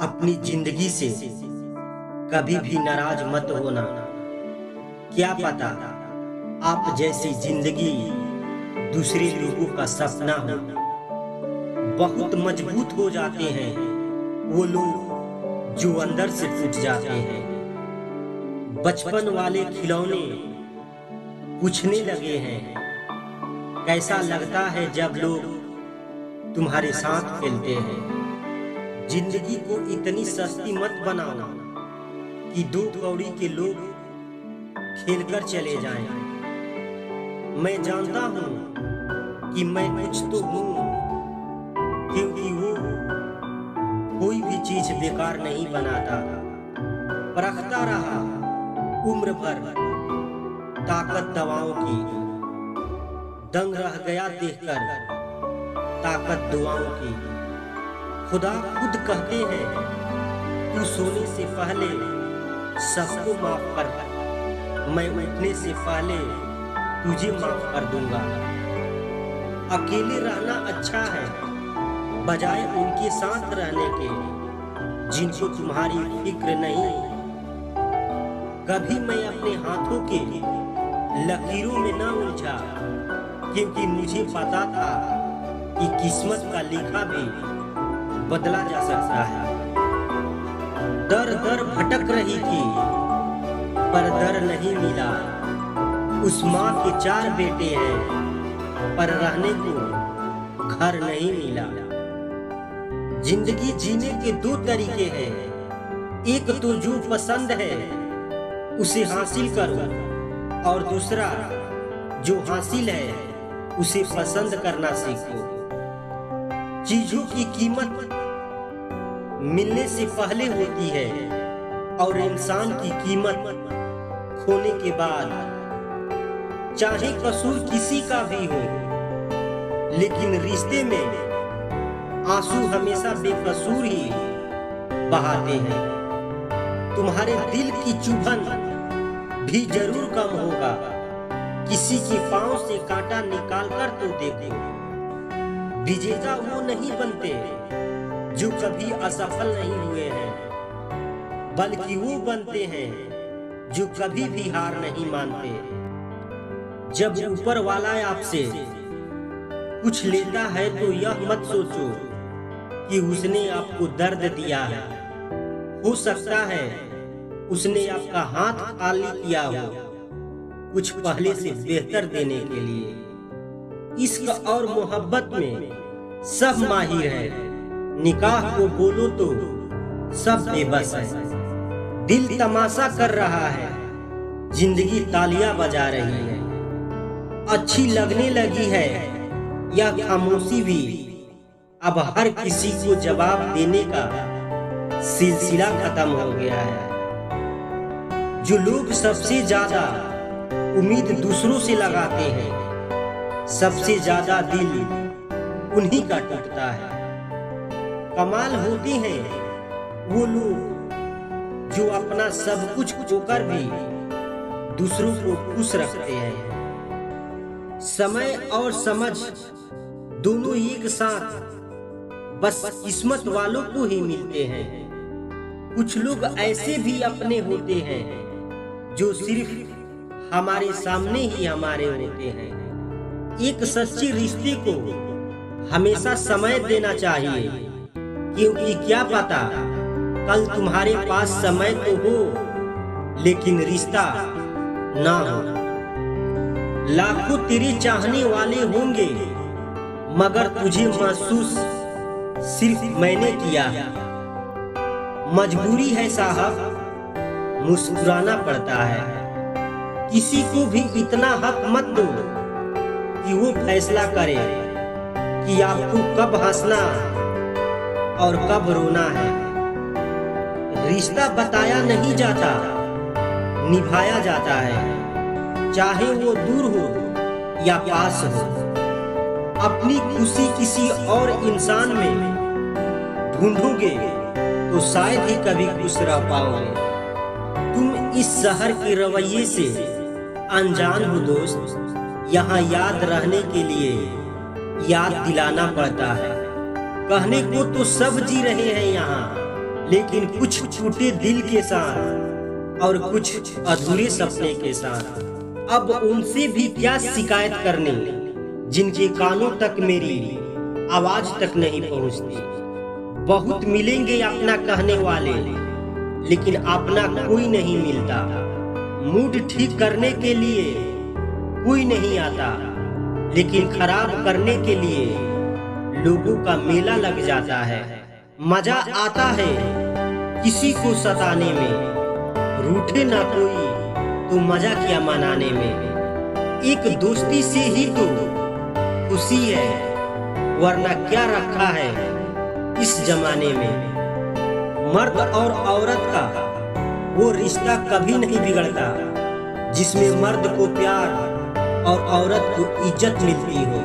अपनी जिंदगी से कभी भी नाराज मत होना। क्या पता आप जैसी जिंदगी दूसरे लोगों का सपना हो। बहुत मजबूत हो जाते हैं वो लोग जो अंदर से टूट जाते हैं। बचपन वाले खिलौने पूछने लगे हैं, कैसा लगता है जब लोग तुम्हारे साथ खेलते हैं। जिंदगी को इतनी सस्ती मत बनाओ कि 2 कौड़ी के लोग खेलकर चले जाएं। मैं जानता हूं कि मैं कुछ तो हूं, क्योंकि वो कोई भी चीज बेकार नहीं बनाता। परखता रहा उम्र भर ताकत दवाओं की, दंग रह गया देखकर ताकत दुआओं की। खुदा खुद कहते हैं, तू सोने से पहले सबको माफ कर, मैं उठने से पहले तुझे माफ कर दूंगा। अकेले रहना अच्छा है बजाय उनके साथ रहने के जिनको तुम्हारी फिक्र नहीं। कभी मैं अपने हाथों के लकीरों में न उलझा, क्योंकि मुझे पता था कि किस्मत का लिखा भी बदला जा सकता है। दर दर भटक रही थी पर दर नहीं मिला। उस माँ के 4 बेटे हैं पर रहने को घर नहीं मिला। जिंदगी जीने के 2 तरीके हैं, एक तो जो पसंद है उसे हासिल करो, और दूसरा जो हासिल है उसे पसंद करना सीखो। चीजों की कीमत मिलने से पहले होती है और इंसान की कीमत खोने के बाद। चाहे कसूर किसी का भी हो, लेकिन रिश्ते में आंसू हमेशा बेकसूर ही बहाते हैं। तुम्हारे दिल की चुभन भी जरूर कम होगा, किसी के पांव से कांटा निकाल कर तो देखो। विजेता वो नहीं बनते जो कभी असफल नहीं हुए हैं, बल्कि वो बनते हैं जो कभी भी हार नहीं मानते। जब ऊपर वाला आपसे कुछ लेता है तो यह मत सोचो कि उसने आपको दर्द दिया है। हो सकता है उसने आपका हाथ खाली किया हो कुछ पहले से बेहतर देने के लिए। इश्क और मोहब्बत में सब माहिर है, निकाह को बोलो तो सब बेबस है। दिल तमाशा कर रहा है, जिंदगी तालियां बजा रही है। अच्छी लगने लगी है यह खामोशी भी, अब हर किसी को जवाब देने का सिलसिला खत्म हो गया है। जो लोग सबसे ज्यादा उम्मीद दूसरों से लगाते हैं, सबसे ज्यादा दिल उन्हीं का टूटता है। कमाल होते हैं वो लोग जो अपना सब कुछ खोकर भी दूसरों को खुश रखते हैं। समय और समझ दोनों एक साथ बस किस्मत वालों को ही मिलते हैं। कुछ लोग ऐसे भी अपने होते हैं जो सिर्फ हमारे सामने ही हमारे होते हैं। एक सच्चे रिश्ते को हमेशा समय देना चाहिए, क्योंकि क्या पता कल तुम्हारे पास समय तो हो लेकिन रिश्ता ना हो। लाखों तेरे चाहने वाले होंगे मगर तुझे महसूस सिर्फ मैंने किया है। मजबूरी है साहब, मुस्कुराना पड़ता है। किसी को भी इतना हक मत दो कि वो फैसला करे कि आपको कब हंसना और कब रोना है। रिश्ता बताया नहीं जाता, निभाया जाता है, चाहे वो दूर हो या पास हो। अपनी खुशी किसी और इंसान में ढूंढोगे तो शायद ही कभी खुश रह पाओगे। तुम इस शहर के रवैये से अनजान हो दोस्त, यहाँ याद रहने के लिए याद दिलाना पड़ता है। कहने को तो सब जी रहे हैं यहाँ, लेकिन कुछ टूटे दिल के साथ और कुछ अधूरे सपने के साथ। अब उनसे भी क्या शिकायत करनी जिनके कानों तक मेरी आवाज तक नहीं पहुंचती। बहुत मिलेंगे अपना कहने वाले, लेकिन अपना कोई नहीं मिलता। मूड ठीक करने के लिए कोई नहीं आता, लेकिन खराब करने के लिए लोगों का मेला लग जाता है। मजा आता है किसी को सताने में, रूठे ना कोई तो मजा क्या मनाने में। एक दोस्ती से ही तो खुशी है, वरना क्या रखा है इस जमाने में। मर्द और औरत का वो रिश्ता कभी नहीं बिगड़ता जिसमें मर्द को प्यार और औरत को इज्जत मिलती हो।